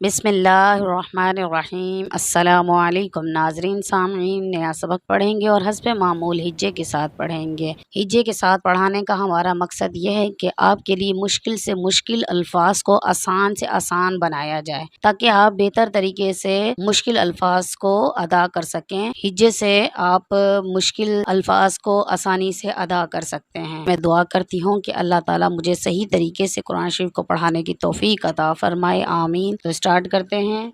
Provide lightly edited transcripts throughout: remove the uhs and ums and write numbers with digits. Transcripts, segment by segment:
बिस्मिल्लाहिर्रहमानिर्रहीम। अस्सलाम वालेकुम नाज़रीन सामईन। नया सबक पढ़ेंगे और हस्ब मामूल हिज्जे के साथ पढ़ेंगे। हिज्जे के साथ पढ़ाने का हमारा मकसद यह है कि आपके लिए मुश्किल से मुश्किल अल्फाज को आसान से आसान बनाया जाए, ताकि आप बेहतर तरीके से मुश्किल अल्फाज को अदा कर सकें। हिज्जे से आप मुश्किल अल्फाज को आसानी से अदा कर सकते हैं। मैं दुआ करती हूँ कि अल्लाह ताला मुझे सही तरीके से कुरान शरीफ को पढ़ाने की तौफीक अता फरमाए, आमीन। तो स्टार्ट करते हैं।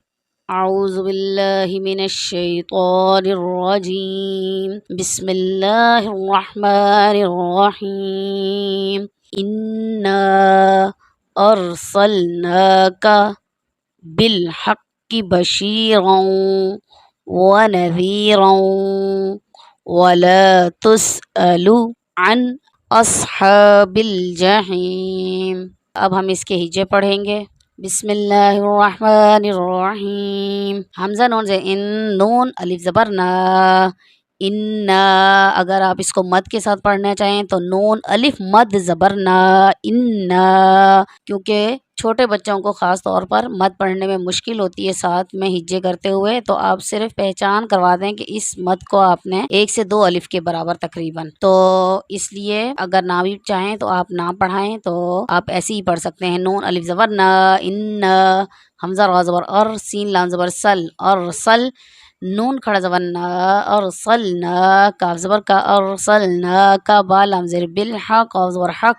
औज़ु बिल्लाहि मिनश शैतानिर रजीम। बिस्मिल्लाहिर रहमानिर रहीम। इन्ना अरसलनाका बिल हक्कि बशीरन व नज़ीरन वला तुसअलु अन अस्हाबिल जहीम। अब हम इसके हिज्जे पढ़ेंगे। बिस्मिल्लाहिर्रहमानिर्रहीम। हमजा नून से इन, नून अलिफ ज़बर ना, इन्ना। अगर आप इसको मद के साथ पढ़ना चाहें तो नून अलिफ मद ज़बर ना, इन्ना। क्योंकि छोटे बच्चों को ख़ास तौर पर मद पढ़ने में मुश्किल होती है साथ में हिज्जे करते हुए, तो आप सिर्फ पहचान करवा दें कि इस मद को आपने 1 से 2 अलिफ के बराबर तकरीबन। तो इसलिए अगर ना भी चाहें तो आप ना पढ़ाएं तो आप ऐसे ही पढ़ सकते हैं। नून अलिफ ज़बर ना, इन्ना। हमजा रा ज़बर और, सीन लाम ज़बर सल और सल, नून खड़ा ज़बर ना और सल ना, काफ ज़बर का और सल ना का, बा लाम ज़ेर बिल हक और ज़बर हक,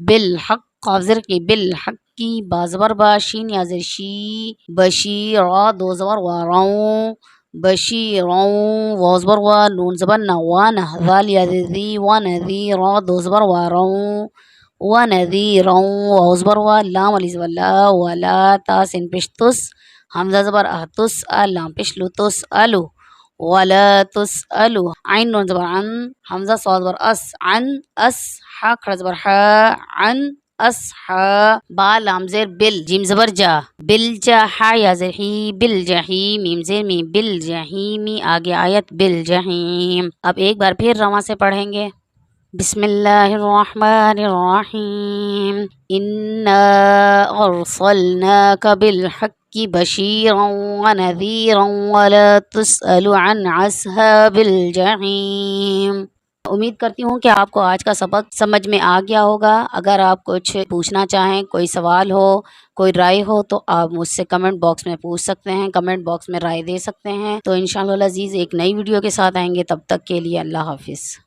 बिल हक काफ ज़ेर की बिल हक की, बा ज़बर बा, शीन या ज़ेर शी, बशी रा दो ज़बर वा राऊ, बशीरों, वाव ज़बर वा, नून ज़बर ना, वा ना, ज़ाल या ज़ेर ज़ी, वा नज़ी, रा दो ज़बर वा राऊ, व नज़ीरों, वाव ज़बर वा, लाम अलिफ ज़बर ला, वला, ता सिन पेश तुस, हमज़ा ज़बर अह, तुस अ, लाम पेश लु, तुस अलु, वला तुस अलु, आइन नून ज़बर अन, हमज़ा सॉ ज़बर अस, अन अस, हा खड़ा ज़बर हा, अन अस हा, बा लाम ज़ेर बिल, जीम ज़बर जा, बिल जा, हा या ज़ेर ही, बिल जही, मीम ज़ेर मी, बिल जहीमी। आगे आयत बिल जहीम। अब एक बार फिर रवा से पढ़ेंगे। बिस्मिल्लाहिर्रहमानिर्रहीम। इन्ना अरसलनाका बिलहक्कि बशीरन व नज़ीरन वला तुसअलु अन अस्हाबिल जहीम। उम्मीद करती हूँ कि आपको आज का सबक समझ में आ गया होगा। अगर आप कुछ पूछना चाहें, कोई सवाल हो, कोई राय हो, तो आप मुझसे कमेंट बॉक्स में पूछ सकते हैं, कमेंट बॉक्स में राय दे सकते हैं। तो इंशाअल्लाह अज़ीज़ एक नई वीडियो के साथ आएंगे। तब तक के लिए अल्लाह हाफिज़।